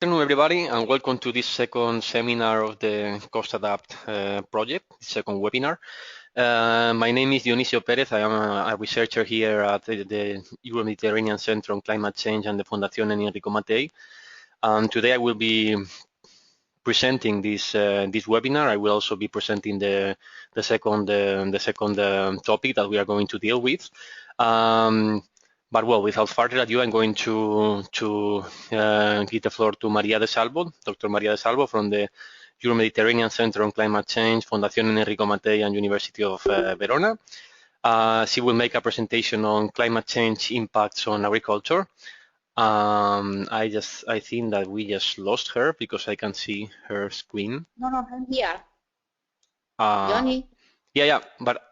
Good afternoon, everybody, and welcome to this second seminar of the Cost Adapt project, second webinar. My name is Dionisio Perez. I am a researcher here at the Euro-Mediterranean Center on Climate Change and the Fondazione Enrico Mattei. Today I will be presenting this webinar. I will also be presenting the second topic that we are going to deal with. But well, without further ado, I'm going to give the floor to Maria De Salvo, Dr. Maria De Salvo from the Euro-Mediterranean Center on Climate Change, Fondazione Enrico Mattei and University of Verona. She will make a presentation on climate change impacts on agriculture. I think that we just lost her because I can see her screen. No, I'm here. Johnny? Yeah, but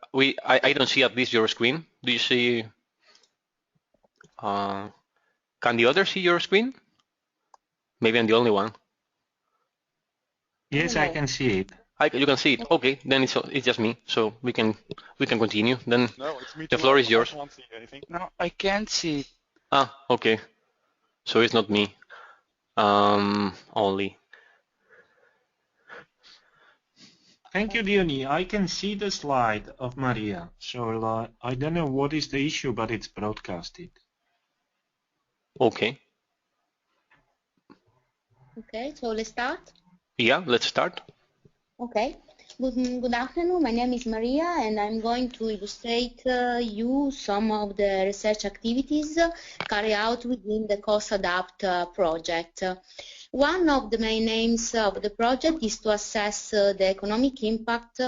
I don't see at least your screen. Do you see? Can the others see your screen? Maybe I'm the only one. Yes, I can see it. You can see it. Okay, then it's just me. So we can continue. Then no, it's me the floor is yours. I can't see anything. No, I can't see it. Ah, okay. So it's not me. Only. Thank you, Diony. I can see the slide of Maria. So I don't know what is the issue, but it's broadcasted. Okay. Okay, so let's start. Yeah, let's start. Okay. Good afternoon. My name is Maria, and I'm going to illustrate you some of the research activities carried out within the Cost Adapt project. One of the main aims of the project is to assess the economic impact.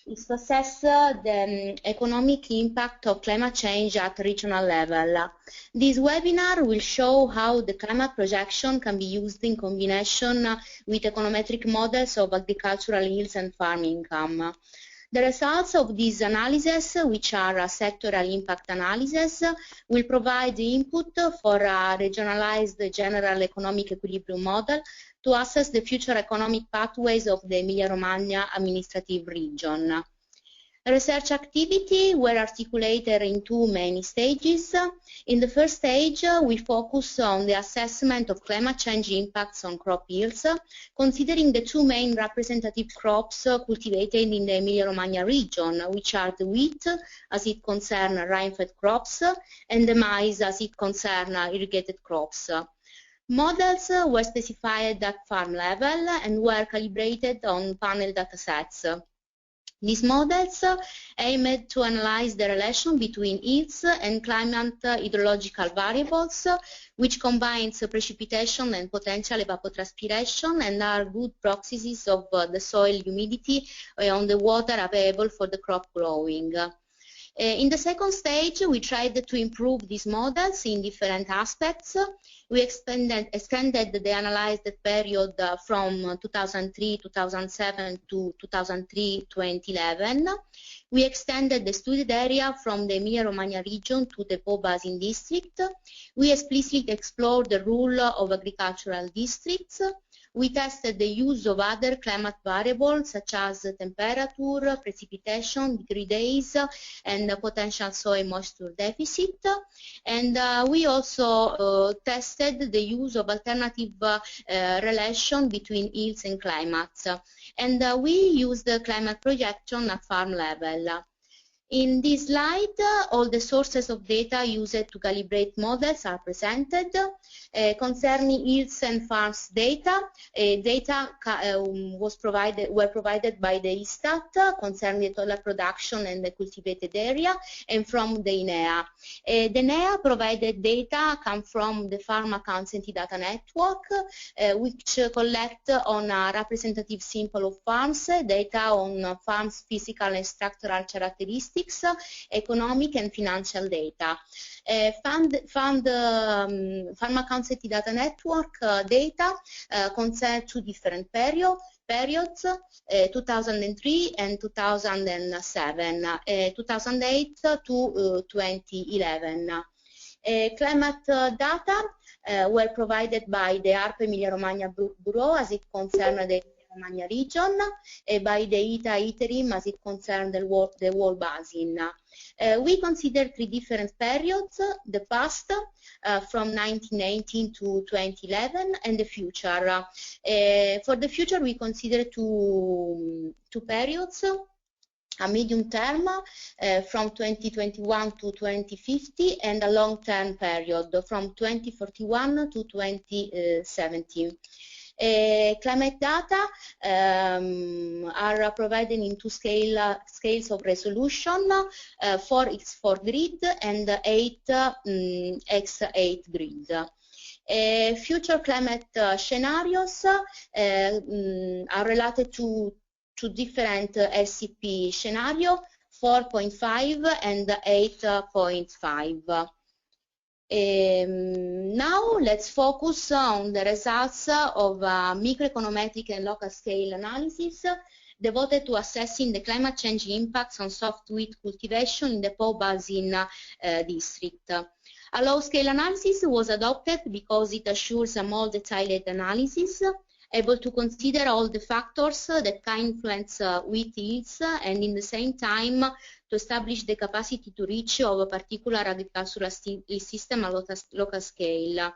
Is to assess the economic impact of climate change at regional level. This webinar will show how the climate projection can be used in combination with econometric models of agricultural yields and farm income. The results of this analysis, which are a sectoral impact analysis, will provide the input for a regionalized general economic equilibrium model to assess the future economic pathways of the Emilia-Romagna administrative region. Research activity were articulated in two main stages. In the first stage, we focus on the assessment of climate change impacts on crop yields, considering the two main representative crops cultivated in the Emilia-Romagna region, which are the wheat, as it concerns rain-fed crops, and the maize, as it concerns irrigated crops. Models were specified at farm level and were calibrated on panel datasets. These models aimed to analyze the relation between yields and climate hydrological variables, which combines precipitation and potential evapotranspiration and are good proxies of the soil humidity on the water available for the crop growing. In the second stage, we tried to improve these models in different aspects. We extended the analyzed period from 2003-2007 to 2003-2011. We extended the studied area from the Emilia-Romagna region to the Po Basin District. We explicitly explored the role of agricultural districts. We tested the use of other climate variables such as temperature, precipitation, degree days, and potential soil moisture deficit. And we also tested the use of alternative relation between yields and climates. And we used the climate projection at farm level. In this slide, all the sources of data used to calibrate models are presented. Concerning yields and farms data, were provided by the ISTAT concerning the total production and the cultivated area, and from the INEA. The INEA provided data come from the Farm Accountancy Data Network, which collect on a representative sample of farms, data on farms' physical and structural characteristics, economic and financial data. Farm Accountancy Data Network data concern two different periods, 2003 and 2007, 2008 to 2011. Climate data were provided by the ARP Emilia-Romagna Bureau as it concerns the Emilia-Romagna region, by the ITA interim as it concerns the whole basin. We consider three different periods: the past, from 1918 to 2011, and the future. For the future, we consider two periods: a medium term from 2021 to 2050, and a long-term period from 2041 to 2070. Climate data are provided in two scales of resolution, 4x4 grid and 8x8 grid. Future climate scenarios are related to different SCP scenario, 4.5 and 8.5. Now let's focus on the results of microeconometric and local scale analysis devoted to assessing the climate change impacts on soft wheat cultivation in the Po Basin District. A low scale analysis was adopted because it assures a more detailed analysis, able to consider all the factors that can influence wheat yields, and in the same time to establish the capacity to reach of a particular agricultural system at local scale.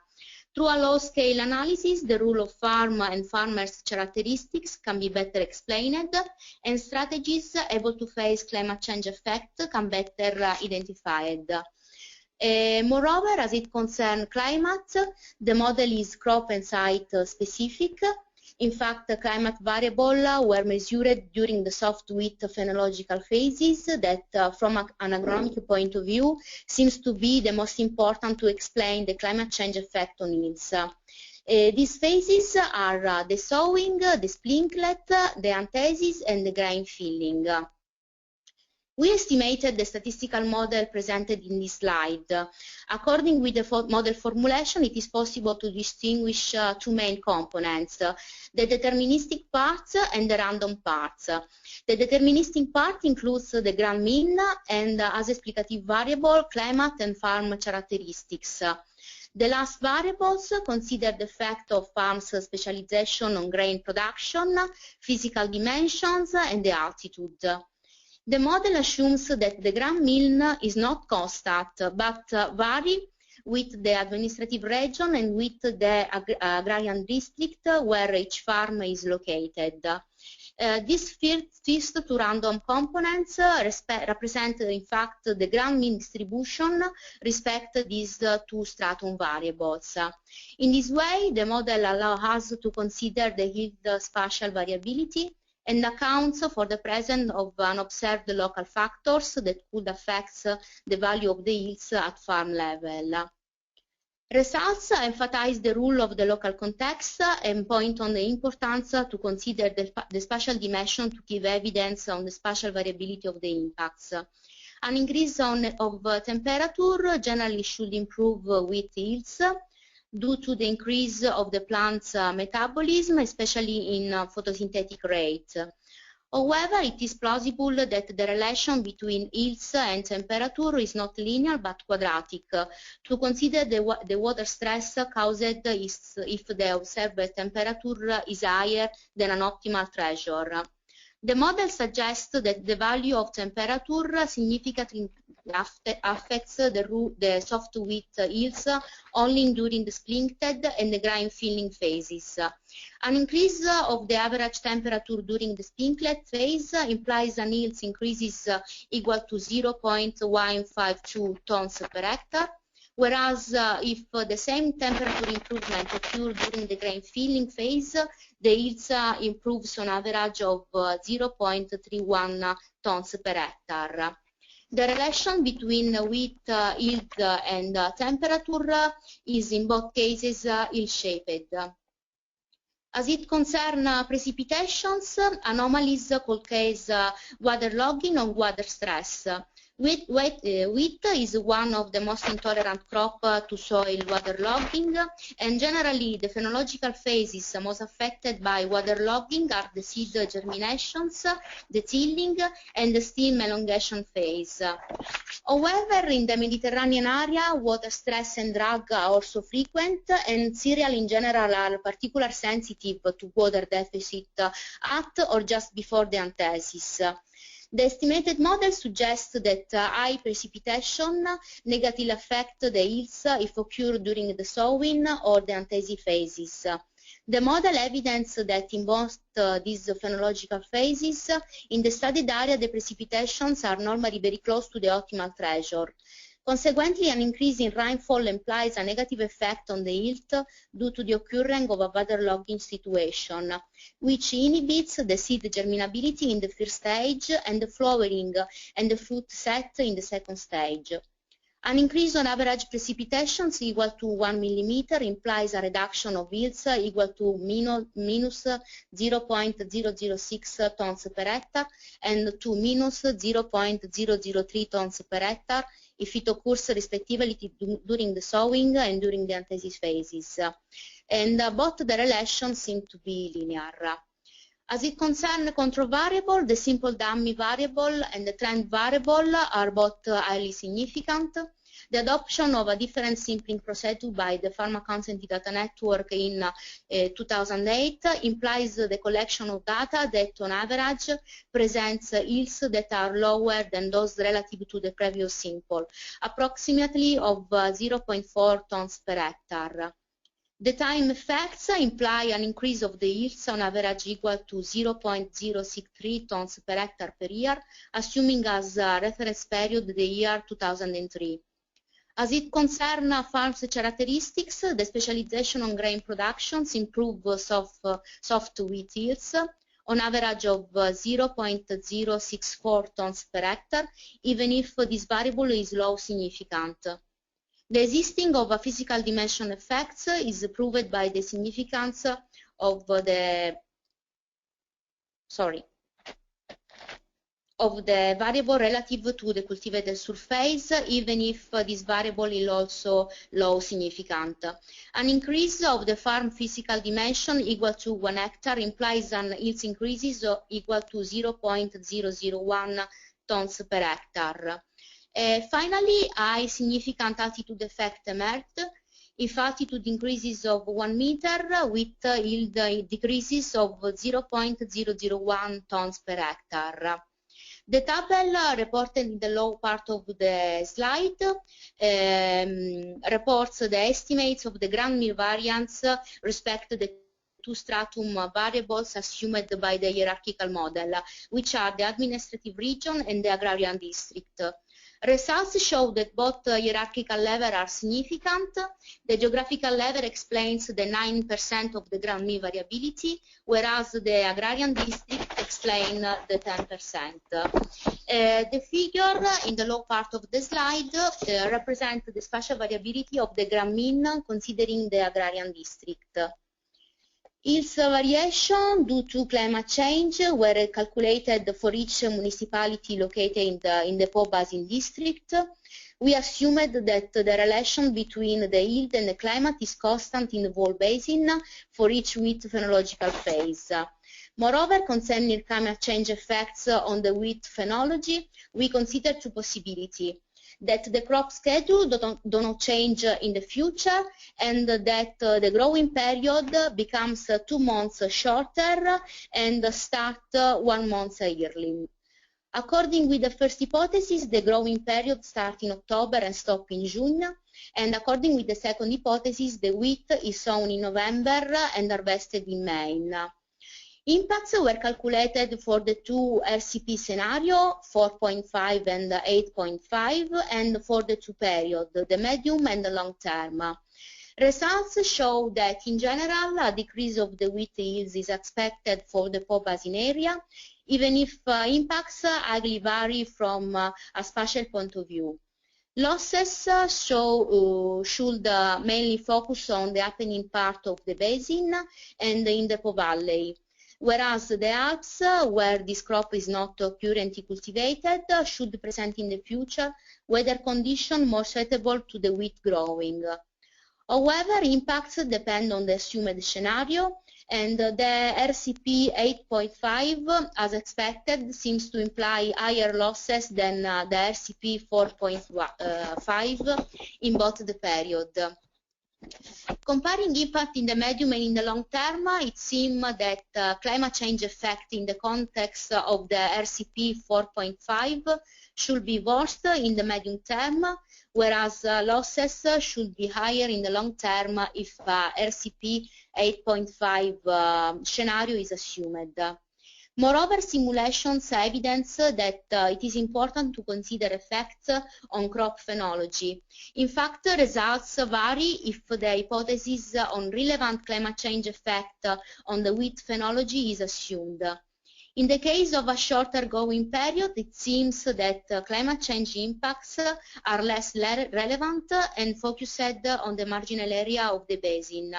Through a low-scale analysis, the rule of farm and farmers' characteristics can be better explained, and strategies able to face climate change effect can better identified. Moreover, as it concerns climate, the model is crop and site specific. In fact, the climate variables were measured during the soft wheat phenological phases that, from an agronomic point of view, seems to be the most important to explain the climate change effect on yields. These phases are the sowing, the sprinklet, the anthesis, and the grain filling. We estimated the statistical model presented in this slide. According with the model formulation, it is possible to distinguish two main components: the deterministic part and the random part. The deterministic part includes the grand mean and, as explicative variable, climate and farm characteristics. The last variables consider the effect of farms' specialization on grain production, physical dimensions, and the altitude. The model assumes that the grand mean is not constant, but vary with the administrative region and with the agrarian district where each farm is located. These first two random components represent, in fact, the grand mean distribution respect these two stratum variables. In this way, the model allows us to consider the yield spatial variability and accounts for the presence of unobserved local factors that could affect the value of the yields at farm level. Results emphasize the role of the local context and point on the importance to consider the spatial dimension to give evidence on the spatial variability of the impacts. An increase of temperature generally should improve wheat yields due to the increase of the plant's metabolism, especially in photosynthetic rate. However, it is plausible that the relation between yields and temperature is not linear but quadratic, to consider the water stress caused if the observed temperature is higher than an optimal threshold. The model suggests that the value of temperature significantly affects the soft wheat yields only during the sprinklet and the grain filling phases. An increase of the average temperature during the sprinklet phase implies an yield increases equal to 0.152 tons per hectare, whereas if the same temperature improvement occurs during the grain filling phase, the yields improves on average of 0.31 tons per hectare. The relation between wheat yield and temperature is in both cases ill-shaped. As it concerns precipitations, anomalies could cause waterlogging or water stress. Wheat is one of the most intolerant crop to soil waterlogging, and generally the phenological phases most affected by waterlogging are the seed germinations, the tilling, and the stem elongation phase. However, in the Mediterranean area, water stress and drought are also frequent, and cereal in general are particularly sensitive to water deficit at or just before the anthesis. The estimated model suggests that high precipitation negatively affect the yields if occurred during the sowing or the anthesis phases. The model evidences that in both these phenological phases, in the studied area, the precipitations are normally very close to the optimal threshold. Consequently, an increase in rainfall implies a negative effect on the yield due to the occurrence of a waterlogging situation, which inhibits the seed germinability in the first stage and the flowering and the fruit set in the second stage. An increase on average precipitations equal to 1 millimeter implies a reduction of yields equal to minus 0.006 tons per hectare and to minus 0.003 tons per hectare if it occurs respectively during the sowing and during the anthesis phases. And both the relations seem to be linear. As it concerns control variable, the simple dummy variable and the trend variable are both highly significant. The adoption of a different sampling procedure by the Pharma Consented Data Network in 2008 implies the collection of data that on average presents yields that are lower than those relative to the previous sample, approximately of 0.4 tons per hectare. The time effects imply an increase of the yields on average equal to 0.063 tons per hectare per year, assuming as a reference period the year 2003. As it concerns farms characteristics, the specialization on grain productions improve soft wheat yields on average of 0.064 tons per hectare, even if this variable is low significant. The existing of a physical dimension effects is proved by the significance of the variable relative to the cultivated surface, even if this variable is also low significant. An increase of the farm physical dimension equal to 1 hectare implies an yield increases equal to 0.001 tons per hectare. Finally, high significant altitude effect emerged. If altitude increases of 1 meter, with yield decreases of 0.001 tons per hectare. The table reported in the lower part of the slide reports the estimates of the ground mean variance respect to the two stratum variables assumed by the hierarchical model, which are the administrative region and the agrarian district. Results show that both hierarchical levels are significant. The geographical level explains the 9% of the ground mean variability, whereas the agrarian district explains the 10%. The figure in the low part of the slide represents the spatial variability of the ground mean considering the agrarian district. Yields variation due to climate change were calculated for each municipality located in the Po Basin District. We assumed that the relation between the yield and the climate is constant in the whole basin for each wheat phenological phase. Moreover, concerning climate change effects on the wheat phenology, we consider two possibilities: that the crop schedule do not change in the future, and that the growing period becomes 2 months shorter and start 1 month early. According with the first hypothesis, the growing period starts in October and stops in June, and according with the second hypothesis, the wheat is sown in November and harvested in May. Impacts were calculated for the two RCP scenarios, 4.5 and 8.5, and for the two periods, the medium and the long term. Results show that in general a decrease of the wheat yields is expected for the Po Basin area, even if impacts highly vary from a spatial point of view. Losses should mainly focus on the happening part of the basin and in the Po Valley. whereas the Alps, where this crop is not currently cultivated, should present in the future weather conditions more suitable to the wheat growing. However, impacts depend on the assumed scenario, and the RCP 8.5, as expected, seems to imply higher losses than the RCP 4.5 in both the period. Comparing impact in the medium and in the long term, it seems that climate change effect in the context of the RCP 4.5 should be worse in the medium term, whereas losses should be higher in the long term if RCP 8.5 scenario is assumed. Moreover, simulations evidence that it is important to consider effects on crop phenology. In fact, results vary if the hypothesis on relevant climate change effect on the wheat phenology is assumed. In the case of a shorter growing period, it seems that climate change impacts are less relevant and focused on the marginal area of the basin.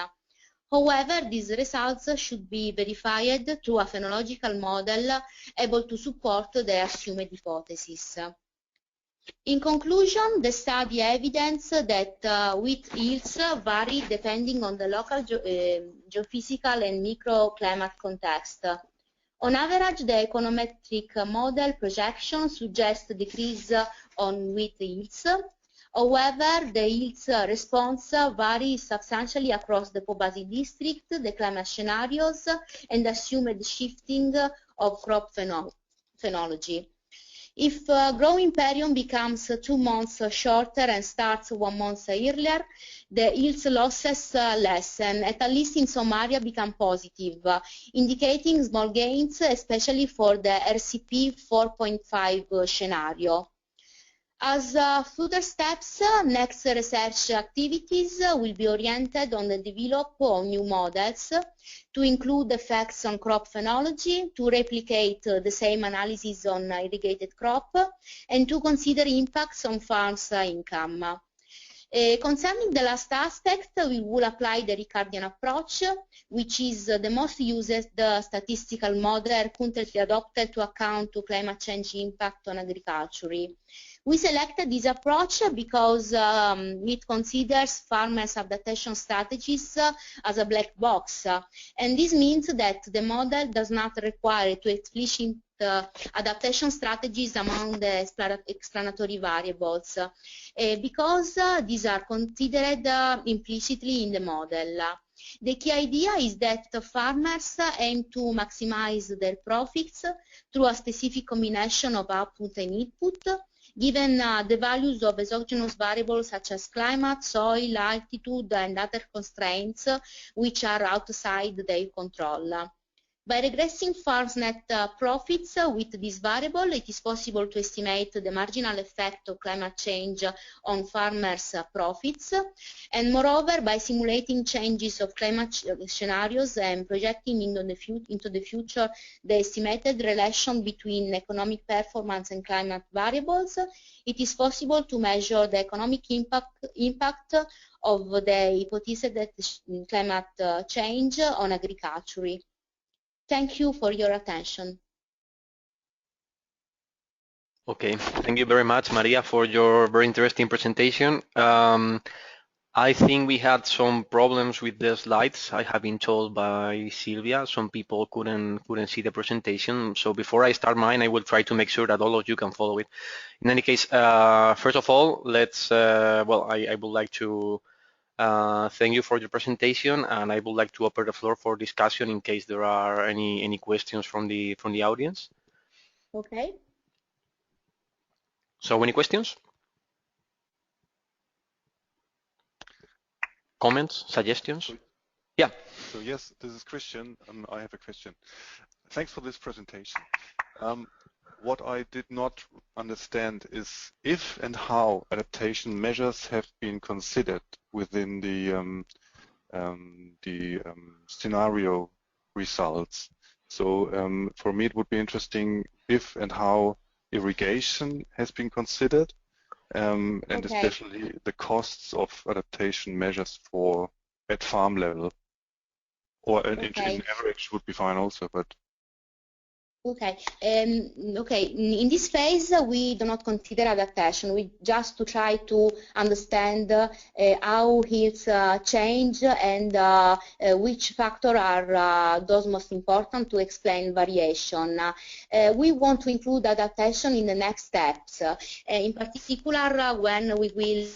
However, these results should be verified through a phenological model able to support the assumed hypothesis. In conclusion, the study evidence that wheat yields vary depending on the local geophysical and microclimate context. On average, the econometric model projection suggests a decrease on wheat yields. However, the yields response varies substantially across the Po Basin District, the climate scenarios, and assumed shifting of crop phenology. If growing period becomes 2 months shorter and starts 1 month earlier, the yields losses lessen, at least in some areas become positive, indicating small gains, especially for the RCP 4.5 scenario. As further steps, next research activities will be oriented on the development of new models to include effects on crop phenology, to replicate the same analysis on irrigated crop, and to consider impacts on farms' income. Concerning the last aspect, we will apply the Ricardian approach, which is the most used statistical model currently adopted to account to climate change impact on agriculture. We selected this approach because it considers farmers' adaptation strategies as a black box, and this means that the model does not require to explicit adaptation strategies among the explanatory variables, because these are considered implicitly in the model. The key idea is that farmers aim to maximize their profits through a specific combination of output and input, given the values of exogenous variables such as climate, soil, altitude, and other constraints which are outside their control. By regressing farms' net profits with this variable, it is possible to estimate the marginal effect of climate change on farmers' profits, and moreover, by simulating changes of climate scenarios and projecting into the future the estimated relation between economic performance and climate variables, it is possible to measure the economic impact of the hypothesized climate change on agriculture. Thank you for your attention. Okay, thank you very much, Maria, for your very interesting presentation. I think we had some problems with the slides. I have been told by Silvia, some people couldn't see the presentation. So before I start mine, I will try to make sure that all of you can follow it. In any case, first of all, let's. I would like to thank you for your presentation, and I would like to open the floor for discussion in case there are any questions from the audience. Okay. So, any questions? Comments, suggestions? Yeah. So yes, this is Christian. I have a question. Thanks for this presentation. What I did not understand is if and how adaptation measures have been considered within the scenario results. So for me, it would be interesting if and how irrigation has been considered, and especially the costs of adaptation measures at farm level. or in Okay. average would be fine also, but Okay. Okay. In this phase, we do not consider adaptation. We just to try to understand how hills change and which factors are those most important to explain variation. We want to include adaptation in the next steps, in particular when we will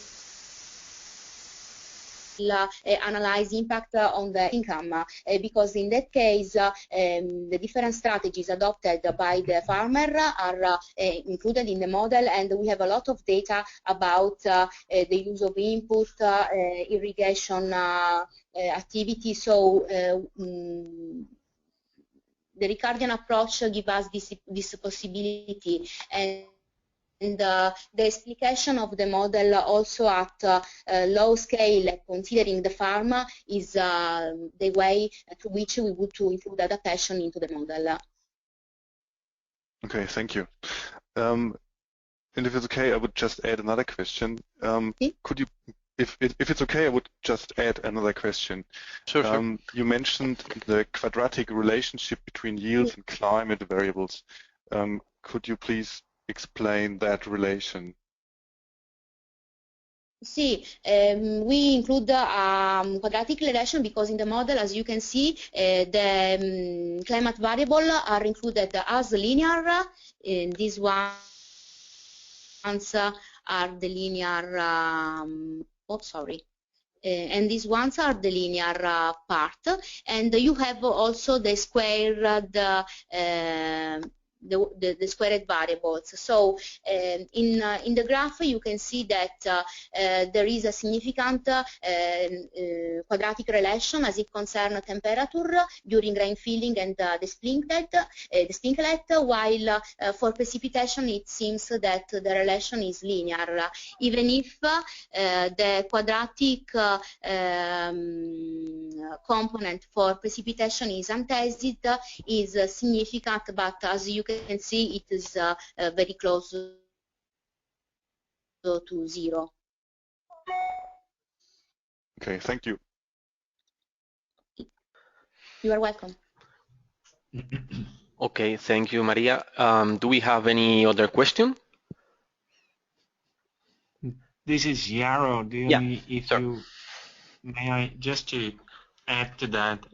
analyze impact on the income, because in that case the different strategies adopted by the farmer are included in the model, and we have a lot of data about the use of input, irrigation activity. So the Ricardian approach gives us this possibility, and the explication of the model also at low scale, considering the farm, is the way through which we would to include adaptation into the model. okay, thank you. And if it's okay, I would just add another question. Could you, if it's okay, I would just add another question. Sure, sure. You mentioned the quadratic relationship between yields and climate variables. Could you please explain that relation? See, we include quadratic relation because in the model, as you can see, the climate variable are included as linear. These ones are the linear. And these ones are the linear part, and you have also the squared the squared variables. So in the graph you can see that there is a significant quadratic relation as it concerns temperature during rain filling and the sprinklet, while for precipitation it seems that the relation is linear, even if the quadratic component for precipitation is untested, is significant, but as you can see it is very close to zero. Okay, thank you. You are welcome. Okay, thank you, Maria. Do we have any other question? This is Yarrow. If sure. you may, I just to add to that,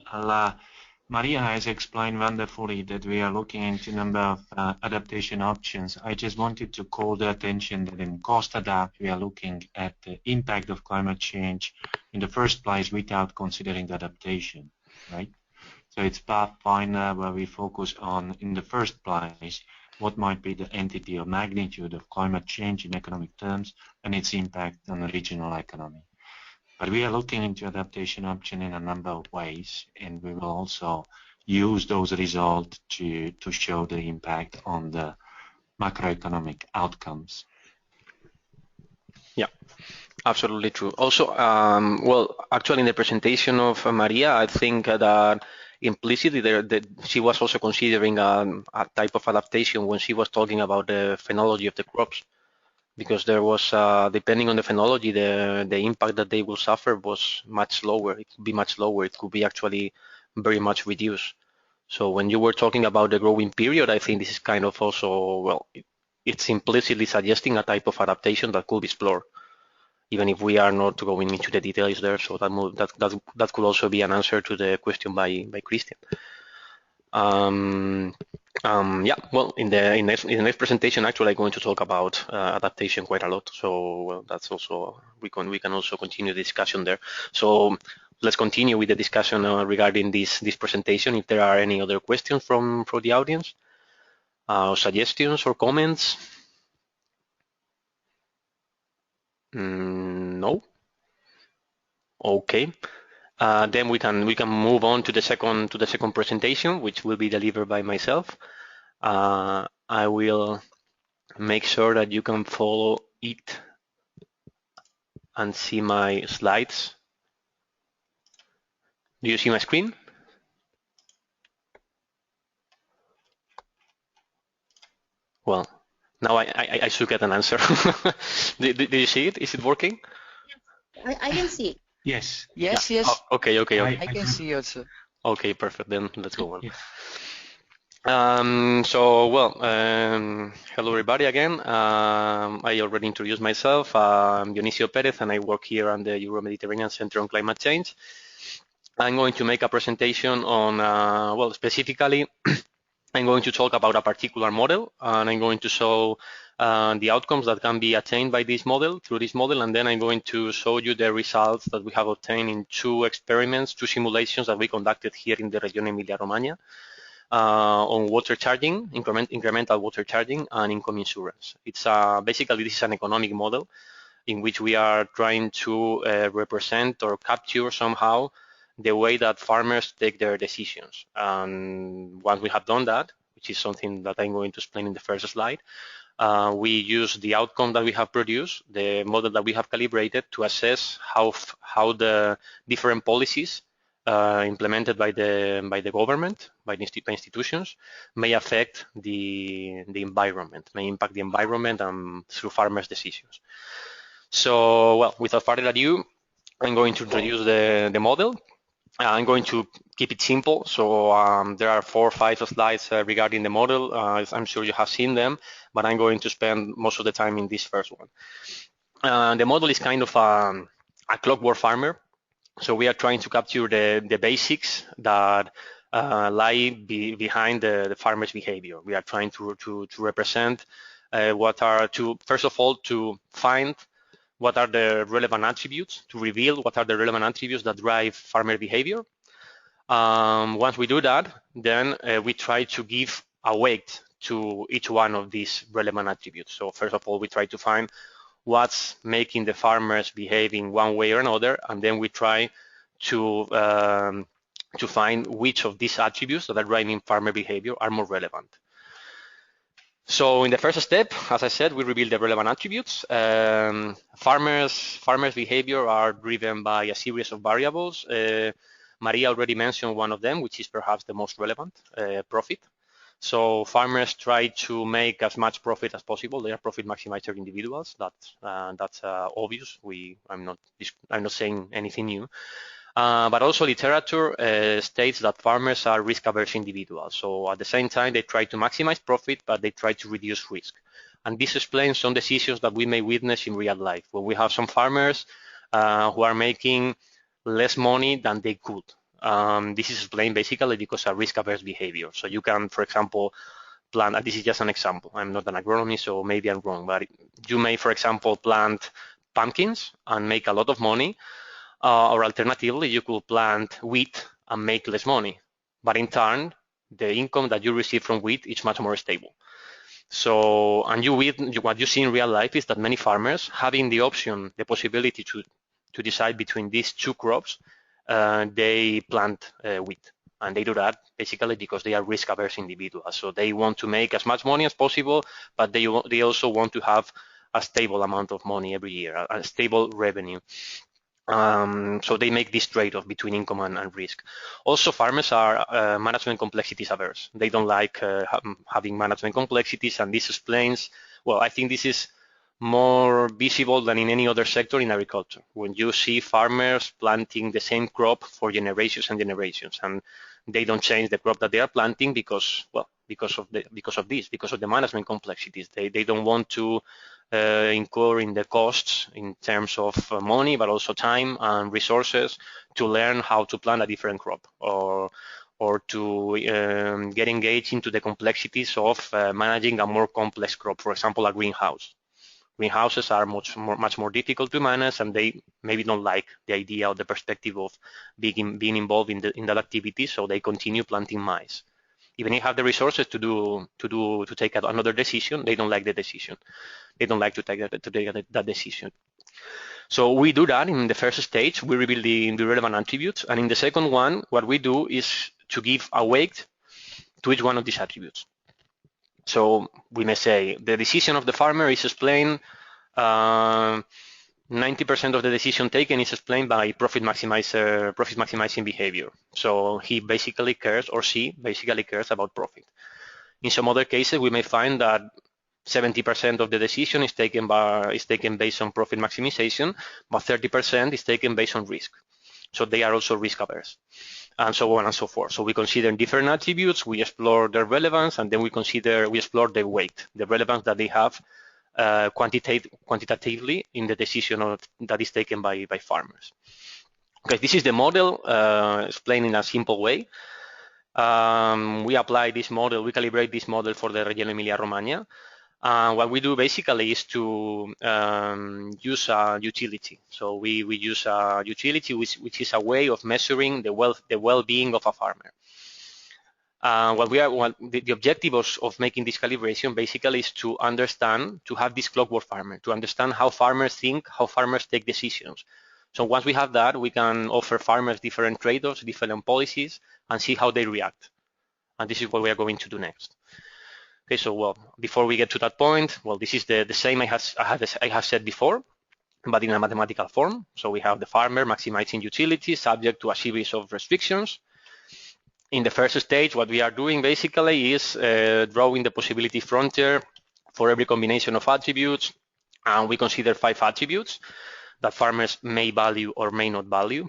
Maria has explained wonderfully that we are looking into a number of adaptation options. I just wanted to call the attention that in Cost Adapt we are looking at the impact of climate change in the first place without considering the adaptation, right? So it's Pathfinder where we focus on, in the first place, what might be the entity or magnitude of climate change in economic terms and its impact on the regional economy. But we are looking into adaptation option in a number of ways, and we will also use those results to show the impact on the macroeconomic outcomes. Yeah, absolutely true. Also, well, actually in the presentation of Maria, I think that implicitly she was also considering a type of adaptation when she was talking about the phenology of the crops, because there was, depending on the phenology, the impact that they will suffer was much lower. It could be much lower. It could be actually very much reduced. So when you were talking about the growing period, I think this is kind of also, well, it's implicitly suggesting a type of adaptation that could be explored, even if we are not going into the details there. So that could also be an answer to the question by Christian. Yeah, well, in the next presentation, actually, I'm going to talk about adaptation quite a lot. So well, that's also we can also continue the discussion there. So let's continue with the discussion regarding this presentation. If there are any other questions from the audience, or suggestions or comments. No. Okay. Then we can move on to the second presentation, which will be delivered by myself. I will make sure that you can follow it and see my slides. Do you see my screen? Well, now I should get an answer. Do you see it? Is it working? I can see. Yes. Yes, yeah. yes. Oh, okay. I can see also. Okay, perfect. Then let's go on. Yeah. Hello everybody again. I already introduced myself. I'm Dionisio Perez, and I work here on the Euro-Mediterranean Center on Climate Change. I'm going to make a presentation on, specifically, I'm going to talk about a particular model, and I'm going to show the outcomes that can be attained by this model, through this model, and then I'm going to show you the results that we have obtained in two experiments, two simulations that we conducted here in the Region Emilia-Romagna on water charging, incremental water charging, and income insurance. It's basically, this is an economic model in which we are trying to represent or capture somehow the way that farmers take their decisions. And once we have done that, which is something that I'm going to explain in the first slide, we use the outcome that we have produced, the model that we have calibrated, to assess how the different policies implemented by the government, by the institutions, may affect the environment, may impact the environment through farmers' decisions. So, well, without further ado, I'm going to introduce the model. I'm going to keep it simple. So there are 4 or 5 slides regarding the model. I'm sure you have seen them, but I'm going to spend most of the time in this first one. The model is kind of a clockwork farmer. So we are trying to capture the basics that lie behind the farmer's behavior. We are trying to represent first of all, to find what are the relevant attributes, to reveal what are the relevant attributes that drive farmer behavior. Once we do that, then we try to give a weight to each one of these relevant attributes. So first of all, we try to find what's making the farmers behave in one way or another, and then we try to find which of these attributes that are driving farmer behavior are more relevant. So in the first step, as I said, we reveal the relevant attributes. Farmers' behavior are driven by a series of variables. Maria already mentioned one of them, which is perhaps the most relevant, profit. So farmers try to make as much profit as possible. They are profit maximizer individuals. That's obvious. I'm not saying anything new. But also literature states that farmers are risk-averse individuals. So at the same time, they try to maximize profit, but they try to reduce risk. And this explains some decisions that we may witness in real life, when we have some farmers who are making less money than they could. This is explained basically because of risk-averse behavior. So you can, for example, plant, and this is just an example. I'm not an agronomist, so maybe I'm wrong, but you may, for example, plant pumpkins and make a lot of money. Or alternatively, you could plant wheat and make less money. But in turn, the income that you receive from wheat is much more stable. So, and what you see in real life is that many farmers, having the option, the possibility to decide between these two crops, they plant wheat. And they do that basically because they are risk-averse individuals. So they want to make as much money as possible, but they also want to have a stable amount of money every year, a stable revenue. So they make this trade-off between income and risk. Also, farmers are management complexities averse. They don't like having management complexities, and this explains, well, I think this is more visible than in any other sector in agriculture. When you see farmers planting the same crop for generations and generations, and they don't change the crop that they are planting because of the management complexities. They don't want to incur in the costs in terms of money, but also time and resources to learn how to plant a different crop, or to get engaged into the complexities of managing a more complex crop, for example, a greenhouse. Greenhouses are much more difficult to manage, and they maybe don't like the idea or the perspective of being involved in that activity, so they continue planting maize. Even if they have the resources to take another decision, they don't like the decision. They don't like to take that decision. So we do that in the first stage. We reveal the relevant attributes, and in the second one, what we do is to give a weight to each one of these attributes. So we may say the decision of the farmer is explained, 90% of the decision taken is explained by profit maximizing behavior. So he basically cares, or she basically cares about profit. In some other cases, we may find that 70% of the decision is taken based on profit maximization, but 30% is taken based on risk. so they are also risk averse, and so on and so forth. So we consider different attributes, we explore their relevance, and then we explore the weight, the relevance that they have quantitatively in the decision that is taken by farmers. Okay, this is the model explained in a simple way. We apply this model, we calibrate this model for the Region Emilia-Romagna. What we do basically is to use a utility. So we use a utility which is a way of measuring the well-being of a farmer. The objective of making this calibration basically is to understand, to have this clockwork farmer, to understand how farmers think, how farmers take decisions. So once we have that, we can offer farmers different trade-offs, different policies, and see how they react. And this is what we are going to do next. Okay, so well, before we get to that point, well, this is the same I have said before, but in a mathematical form. So we have the farmer maximizing utility subject to a series of restrictions. In the first stage, what we are doing basically is drawing the possibility frontier for every combination of attributes, and we consider 5 attributes that farmers may value or may not value: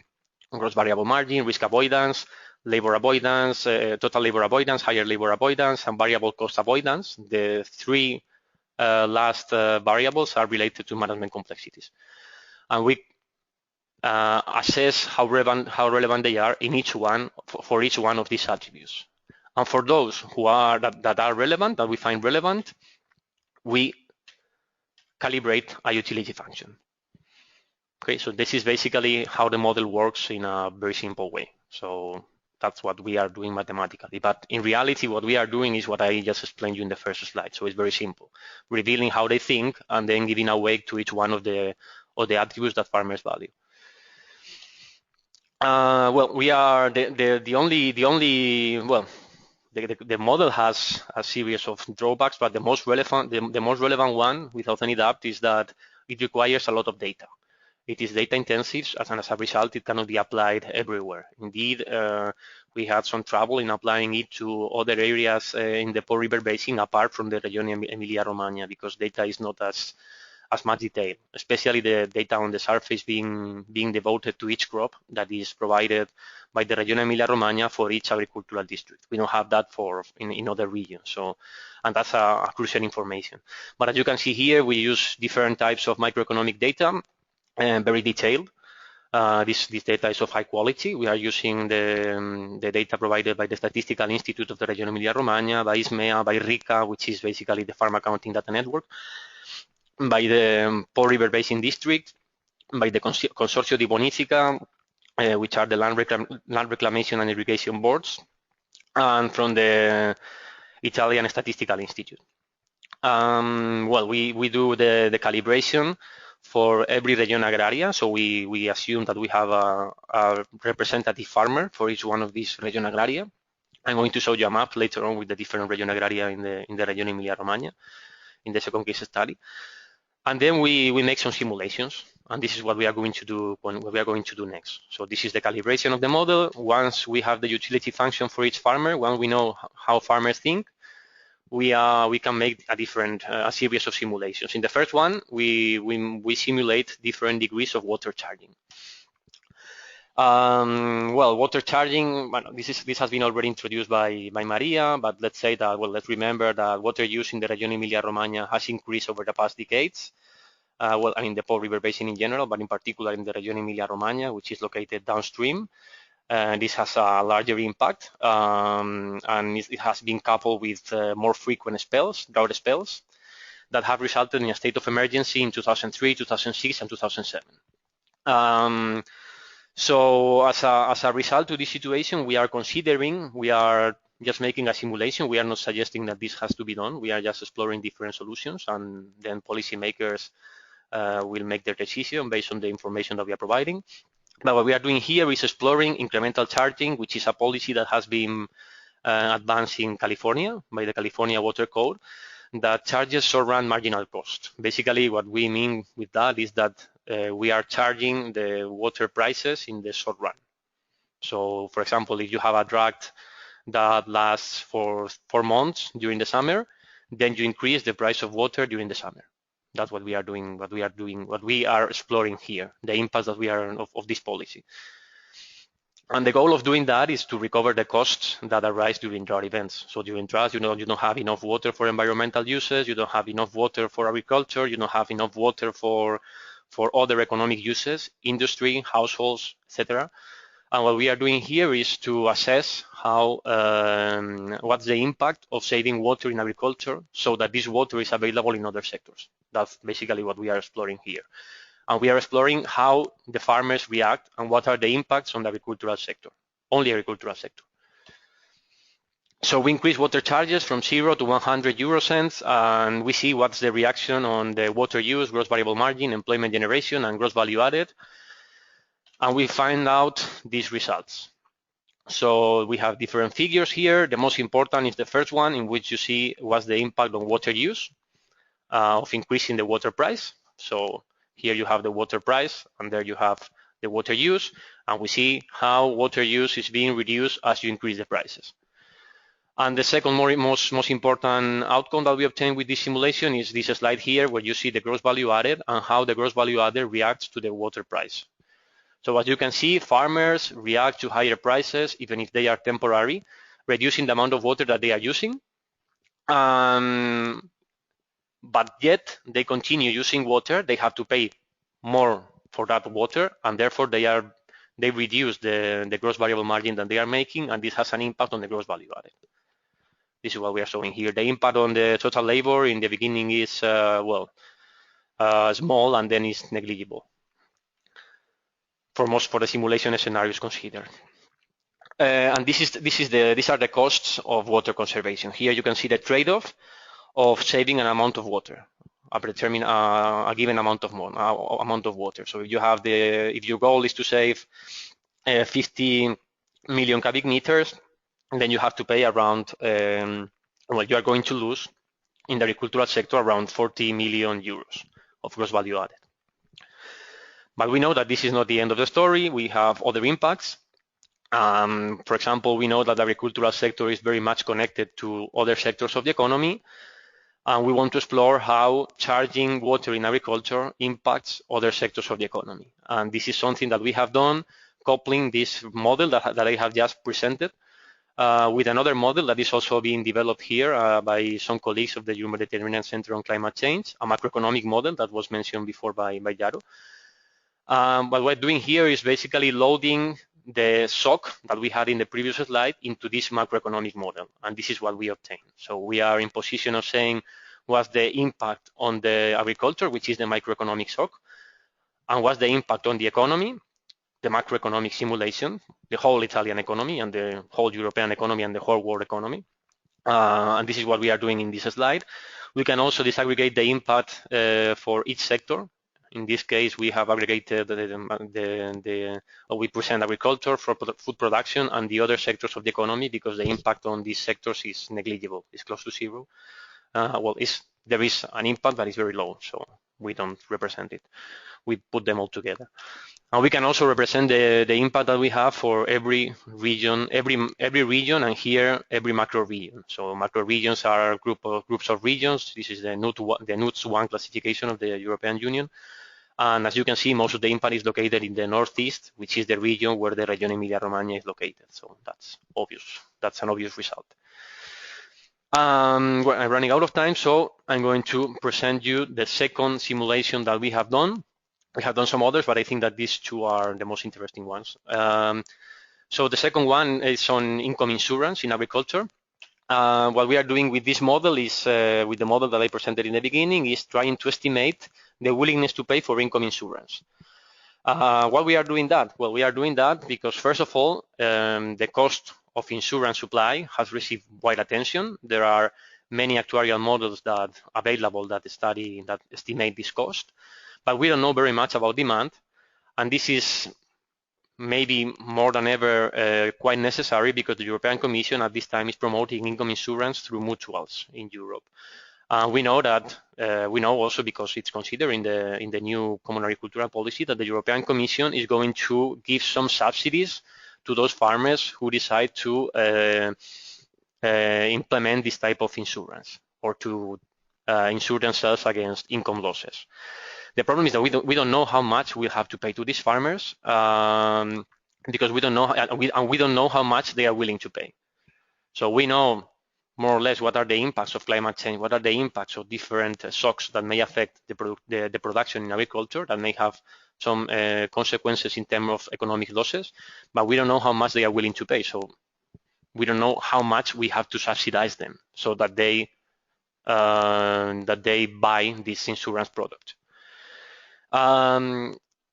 gross variable margin, risk avoidance, labor avoidance, total labor avoidance, higher labor avoidance, and variable cost avoidance. The 3 last variables are related to management complexities. And we assess how relevant they are in each one, for each one of these attributes. And for those who are that are relevant, that we find relevant, we calibrate a utility function. Okay, so this is basically how the model works in a very simple way. So that's what we are doing mathematically. But in reality, what we are doing is what I just explained you in the first slide. So it's very simple, revealing how they think and then giving a weight to each one of the attributes that farmers value. Well, we are the model has a series of drawbacks, but the most relevant one, without any doubt, is that it requires a lot of data. It is data intensive, and as a result, it cannot be applied everywhere. Indeed, we had some trouble in applying it to other areas in the Po River Basin apart from the Region Emilia-Romagna, because data is not as much detailed, especially the data on the surface being devoted to each crop that is provided by the Region Emilia-Romagna for each agricultural district. We don't have that in other regions, so, and that's a crucial information. But as you can see here, we use different types of microeconomic data, very detailed. This data is of high quality. We are using the data provided by the Statistical Institute of the Region Emilia-Romagna, by ISMEA, by RICA, which is basically the Farm Accounting Data Network, by the Po River Basin District, by the Consorcio di Bonifica, which are the land reclamation and irrigation boards, and from the Italian Statistical Institute. Well, we do the calibration for every region agraria, so we assume that we have a representative farmer for each one of these region agraria. I'm going to show you a map later on with the different region agraria in the Region Emilia-Romagna in the second case study. And then we make some simulations, and this is what we are going to do next. So this is the calibration of the model. Once we have the utility function for each farmer, when we know how farmers think, we can make a series of simulations. In the first one, we simulate different degrees of water charging. Well, water charging, this has been already introduced by Maria, but let's say that, well, let's remember that water use in the Region Emilia-Romagna has increased over the past decades. Well, I mean the Po River Basin in general, but in particular in the Region Emilia-Romagna, which is located downstream. This has a larger impact, and it has been coupled with more frequent drought spells, that have resulted in a state of emergency in 2003, 2006, and 2007. So as a result of this situation, we are just making a simulation. We are not suggesting that this has to be done. We are just exploring different solutions, and then policymakers will make their decision based on the information that we are providing. But what we are doing here is exploring incremental charging, which is a policy that has been advanced in California by the California Water Code, that charges short-run marginal cost. Basically, what we mean with that is that we are charging the water prices in the short run. So, for example, if you have a drought that lasts for 4 months during the summer, then you increase the price of water during the summer. That's what we are doing. What we are exploring here, the impact that we are of this policy. And the goal of doing that is to recover the costs that arise during drought events. So during drought, you don't have enough water for environmental uses, you don't have enough water for agriculture, you don't have enough water for other economic uses, industry, households, etc. And what we are doing here is to assess how what's the impact of saving water in agriculture so that this water is available in other sectors. That's basically what we are exploring here. And we are exploring how the farmers react and what are the impacts on the agricultural sector, only agricultural sector. So we increase water charges from 0 to 100 euro cents, and we see what's the reaction on the water use, gross variable margin, employment generation, and gross value added. And we find out these results. So we have different figures here. The most important is the first one, in which you see what's the impact on water use of increasing the water price. So here you have the water price, and there you have the water use, and we see how water use is being reduced as you increase the prices. And the second most important outcome that we obtain with this simulation is this slide here, where you see the gross value added and how the gross value added reacts to the water price. So as you can see, farmers react to higher prices, even if they are temporary, reducing the amount of water that they are using. But yet they continue using water. They have to pay more for that water, and therefore they reduce the gross variable margin that they are making, and this has an impact on the gross value added. This is what we are showing here. The impact on the total labor in the beginning is small, and then is negligible for the simulation scenarios considered. And these are the costs of water conservation. Here you can see the trade-off of saving an amount of water, a given amount of water. So if your goal is to save 50 million cubic meters, then you have to pay around, you are going to lose in the agricultural sector around 40 million euros of gross value added. But we know that this is not the end of the story. We have other impacts. For example, we know that the agricultural sector is very much connected to other sectors of the economy. And we want to explore how charging water in agriculture impacts other sectors of the economy. And this is something that we have done, coupling this model that I have just presented with another model that is also being developed here by some colleagues of the Euro-Mediterranean Center on Climate Change, a macroeconomic model that was mentioned before by Yaro. What we're doing here is basically loading the shock that we had in the previous slide into this macroeconomic model, and this is what we obtain. So we are in position of saying what's the impact on the agriculture, which is the microeconomic shock, and what's the impact on the economy, the macroeconomic simulation, the whole Italian economy and the whole European economy and the whole world economy. And this is what we are doing in this slide. We can also disaggregate the impact for each sector. In this case, we have aggregated we present agriculture, food production, and the other sectors of the economy, because the impact on these sectors is negligible. It's close to zero. There is an impact, but it's very low, so we don't represent it. We put them all together. And we can also represent the impact that we have for every region, every region, and here every macro region. So macro regions are groups of regions. This is the NUTS 1 classification of the European Union. And as you can see, most of the impact is located in the northeast, which is the region where the Region Emilia-Romagna is located. So that's obvious. That's an obvious result. I'm running out of time, so I'm going to present you the second simulation that we have done. We have done some others, but I think that these two are the most interesting ones. So the second one is on income insurance in agriculture. What we are doing with this model is, with the model that I presented in the beginning, is trying to estimate the willingness to pay for income insurance. Why we are doing that? Well, we are doing that because, first of all, the cost of insurance supply has received wide attention. There are many actuarial models that are available that estimate this cost, but we don't know very much about demand, and this is maybe more than ever quite necessary, because the European Commission at this time is promoting income insurance through mutuals in Europe. We know that, we know also because it's considered in the new common agricultural policy that the European Commission is going to give some subsidies to those farmers who decide to implement this type of insurance, or to insure themselves against income losses. The problem is that we don't know how much we'll have to pay to these farmers. because we don't know, and we don't know how much they are willing to pay. So we know more or less what are the impacts of climate change, what are the impacts of different shocks that may affect the production in agriculture, that may have some consequences in terms of economic losses, but we don't know how much they are willing to pay. So we don't know how much we have to subsidize them so that they buy this insurance product.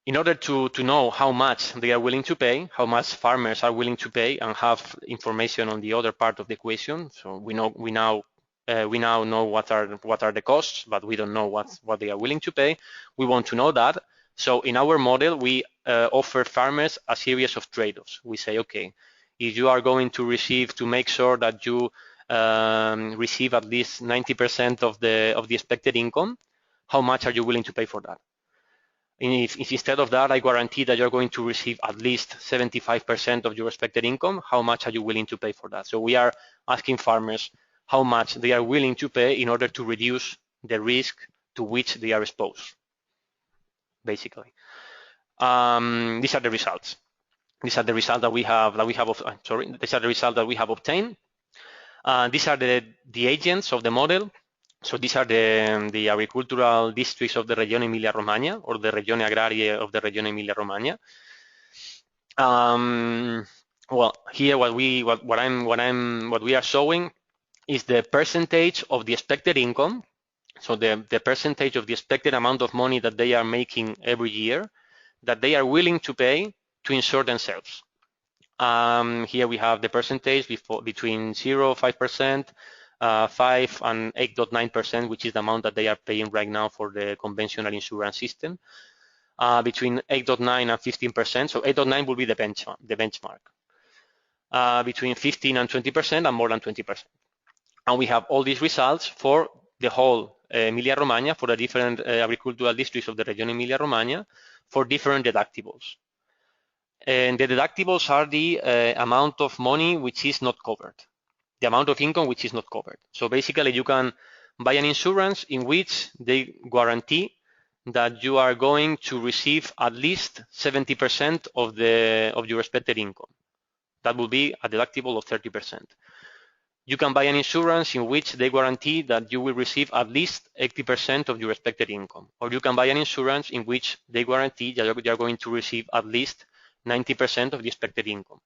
In order to know how much they are willing to pay, how much farmers are willing to pay, and have information on the other part of the equation, so we now know what are the costs, but we don't know what they are willing to pay. We want to know that. So in our model, we offer farmers a series of trade-offs. We say, okay, if you are going to make sure that you receive at least 90% of the expected income, how much are you willing to pay for that? If instead of that, I guarantee that you're going to receive at least 75% of your expected income, how much are you willing to pay for that? So we are asking farmers how much they are willing to pay in order to reduce the risk to which they are exposed, basically. These are the results. These are the results that we have. These are the results that we have obtained. These are the agents of the model. So these are the agricultural districts of the Regione Emilia-Romagna, or the Regione Agrarie of the Regione Emilia-Romagna. Well, here what we are showing is the percentage of the expected income. So the percentage of the expected amount of money that they are making every year that they are willing to pay to insure themselves. Here we have the percentage between 0.5%, 5 and 8.9%, which is the amount that they are paying right now for the conventional insurance system, between 8.9 and 15%. So 8.9 will be the benchmark. Between 15 and 20% and more than 20%. And we have all these results for the whole Emilia-Romagna, for the different agricultural districts of the Regione Emilia-Romagna, for different deductibles. And the deductibles are the amount of money which is not covered, the amount of income which is not covered. So basically, you can buy an insurance in which they guarantee that you are going to receive at least 70% of your expected income. That will be a deductible of 30%. You can buy an insurance in which they guarantee that you will receive at least 80% of your expected income. Or you can buy an insurance in which they guarantee that you are going to receive at least 90% of the expected income.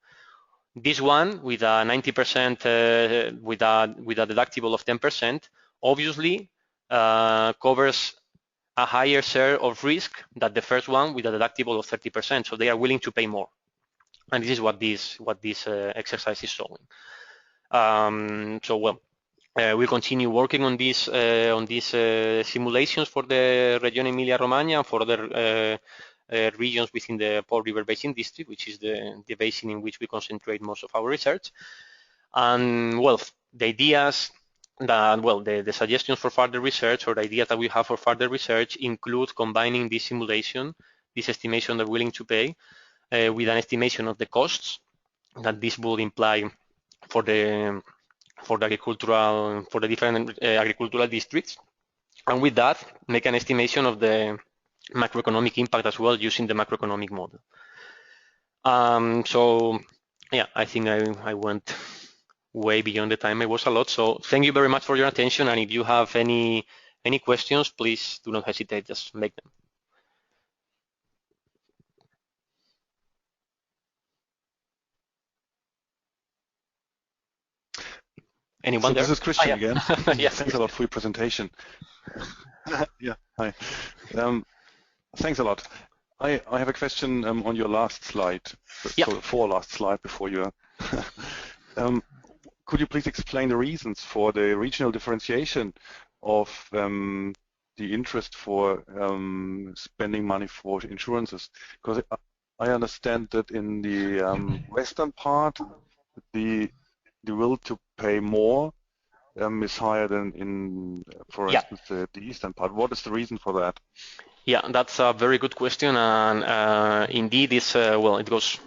This one, with a 90%, with a deductible of 10%, obviously covers a higher share of risk than the first one with a deductible of 30%. So they are willing to pay more, and this is what this exercise is showing. We'll continue working on these simulations for the Regione Emilia-Romagna and for other regions within the Po River Basin District, which is the basin in which we concentrate most of our research. And well, the ideas that, well, the suggestions for further research, or the ideas that we have for further research, include combining this simulation, this estimation they're willing to pay, with an estimation of the costs that this will imply for the different agricultural districts, and with that make an estimation of the macroeconomic impact as well, using the macroeconomic model. So yeah, I think I went way beyond the time. It was a lot. So thank you very much for your attention, and if you have any questions, please do not hesitate, just make them. Anyone there? This is Christian again. Yes. Thanks a lot for your presentation. Yeah, hi. Thanks a lot. I have a question on your last slide, Yeah. so the last slide before you. Could you please explain the reasons for the regional differentiation of the interest for spending money for insurances? Because I understand that in the western part, the will to pay more is higher than in, for instance, the eastern part. What is the reason for that? Yeah, that's a very good question, and indeed, it's well, it goes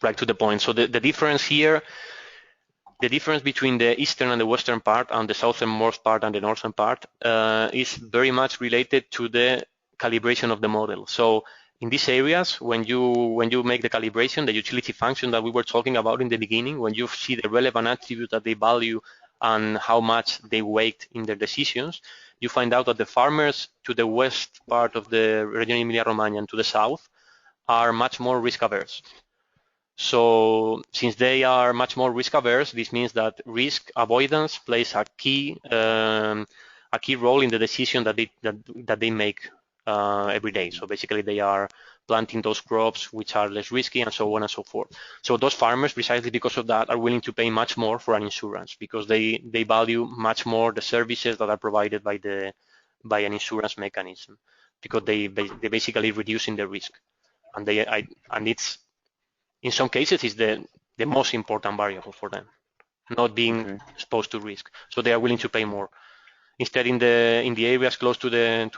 right to the point. So the difference here, the difference between the eastern and the western part, and the southernmost part and the northern part, is very much related to the calibration of the model. So In these areas, when you make the calibration, the utility function that we were talking about in the beginning, when you see the relevant attribute that they value and how much they weight in their decisions, you find out that the farmers to the west part of the region Emilia-Romagna and to the south are much more risk averse. So since they are much more risk averse, this means that risk avoidance plays a key role in the decision that they make every day. So basically they are planting those crops which are less risky and so on and so forth. So those farmers, precisely because of that, are willing to pay much more for an insurance because they value much more the services that are provided by an insurance mechanism because they basically reducing the risk. And it's in some cases is the most important variable for them, not being exposed to risk. So they are willing to pay more. Instead, in the areas close to the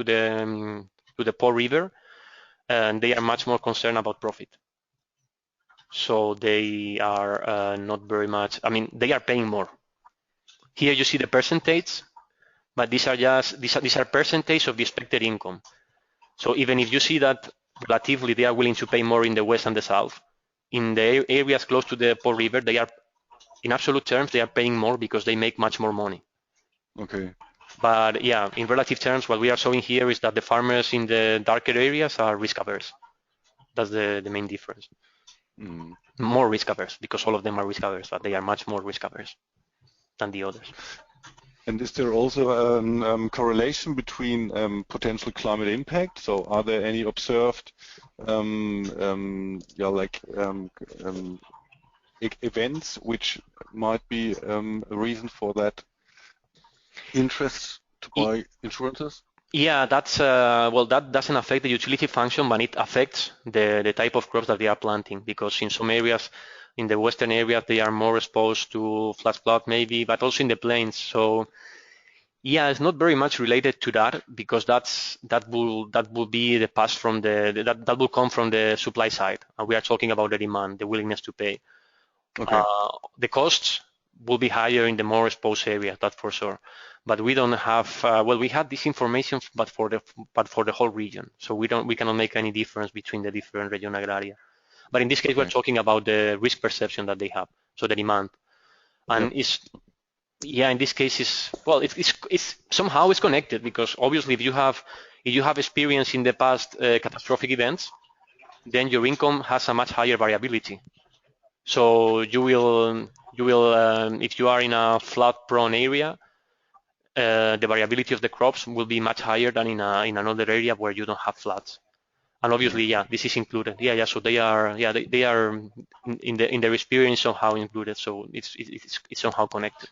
Po River, they are much more concerned about profit. So they are not very much. I mean, they are paying more. Here you see the percentage, but these are percentage of the expected income. So even if you see that relatively they are willing to pay more in the west and the south, in the areas close to the Po River, they are, in absolute terms, they are paying more because they make much more money. Okay. But yeah, in relative terms, what we are showing here is that the farmers in the darker areas are risk averse. That's the main difference. More risk averse because all of them are risk averse, but they are much more risk averse than the others. And is there also a correlation between potential climate impact? So are there any observed events which might be a reason for that interest to buy insurances? Yeah, that's well, that doesn't affect the utility function, but it affects the type of crops that they are planting because in some areas, in the western areas, they are more exposed to flash flood maybe, but also in the plains. So yeah, it's not very much related to that because that will be the pass from that will come from the supply side, and we are talking about the demand, the willingness to pay. Okay. The costs will be higher in the more exposed area, that's for sure. But we don't have well, we have this information, but for the whole region, so we cannot make any difference between the different region agraria. But in this case, we're talking about the risk perception that they have, so the demand, and in this case, it's somehow it's connected because obviously if you have experience in the past catastrophic events, then your income has a much higher variability. So you will if you are in a flood-prone area, the variability of the crops will be much higher than in another area where you don't have floods. And obviously, this is included. So they are they are in their experience somehow included. So it's somehow connected.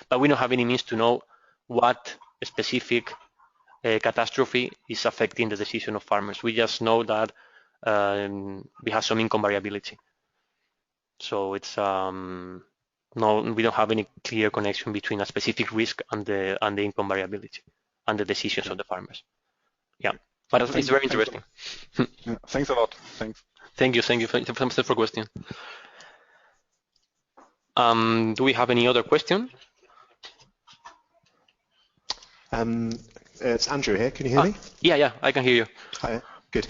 But we don't have any means to know what specific catastrophe is affecting the decision of farmers. We just know that we have some income variability. So it's no, we don't have any clear connection between a specific risk and the income variability and the decisions of the farmers. But it's very interesting. Thanks a lot. Thanks. Thank you for question. Do we have any other question? It's Andrew here. Can you hear me? Yeah, I can hear you. Hi. Good.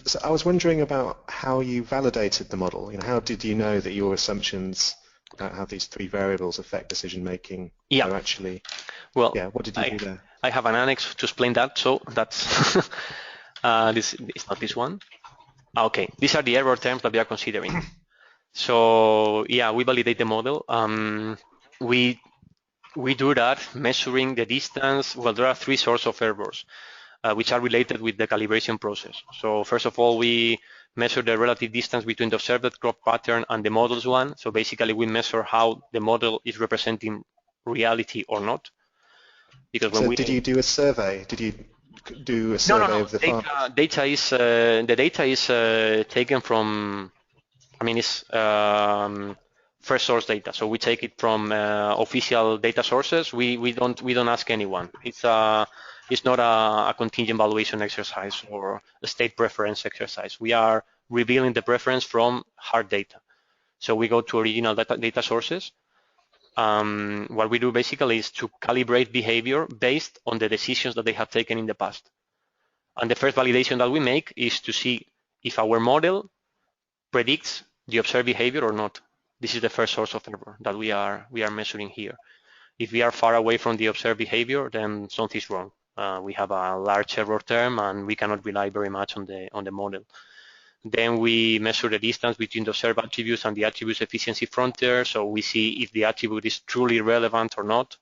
So I was wondering about how you validated the model. How did you know that your assumptions about how these three variables affect decision making are actually? Well, what did you do there? I have an annex to explain that. So that's this is not this one. Okay, these are the error terms that we are considering. So we validate the model. We do that measuring the distance. Well, there are three sources of errors which are related with the calibration process. So first of all, we measure the relative distance between the observed crop pattern and the model's one. So basically, we measure how the model is representing reality or not. Because when did you do a survey? Did you do a survey of the farm? The data is taken from. I mean, it's first source data. So we take it from official data sources. We don't ask anyone. It's not a contingent valuation exercise or a state preference exercise. We are revealing the preference from hard data. So we go to original data sources. What we do basically is to calibrate behavior based on the decisions that they have taken in the past. And the first validation that we make is to see if our model predicts the observed behavior or not. This is the first source of error that we are measuring here. If we are far away from the observed behavior, then something's wrong. We have a large error term, and we cannot rely very much on the model. Then we measure the distance between the observed attributes and the attribute's efficiency frontier, so we see if the attribute is truly relevant or not.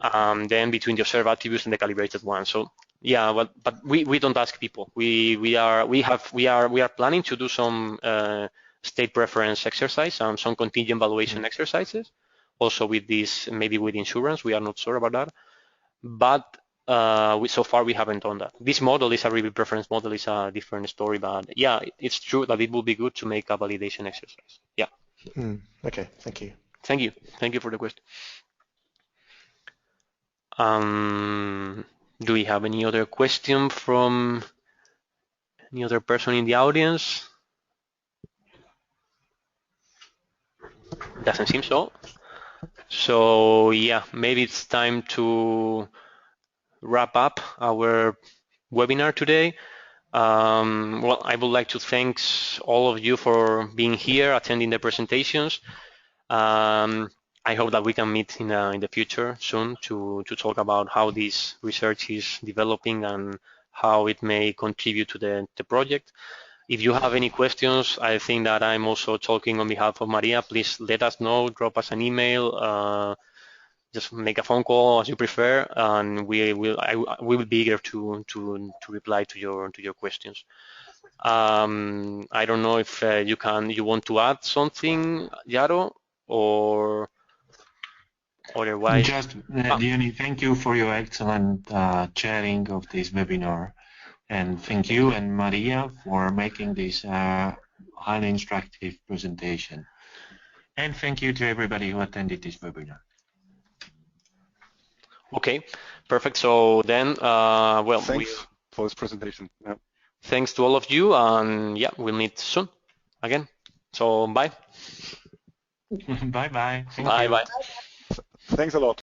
Then between the observed attributes and the calibrated one. So yeah, but we don't ask people. We are planning to do some state preference exercise and some contingent valuation exercises. Also with this, maybe with insurance, we are not sure about that. But so far we haven't done that. This model is a reveal preference model, is a different story, but yeah, it's true that it would be good to make a validation exercise. Yeah. Okay, thank you. Thank you. Thank you for the question. Do we have any other question from any other person in the audience? Doesn't seem so. So yeah, maybe it's time to wrap up our webinar today. Well, I would like to thank all of you for being here, attending the presentations. I hope that we can meet in the future soon to talk about how this research is developing and how it may contribute to the project. If you have any questions, I think that I'm also talking on behalf of Maria. Please let us know, drop us an email, just make a phone call as you prefer, and we will be eager to reply to your questions. I don't know if you want to add something, Yaro, or otherwise. Just, Diony, thank you for your excellent chairing of this webinar. And thank you and Maria for making this highly instructive presentation. And thank you to everybody who attended this webinar. Okay, perfect. So then, well, thanks for this presentation. Yeah. Thanks to all of you, and yeah, we'll meet soon again. So bye. Bye-bye. Bye-bye. Thanks a lot.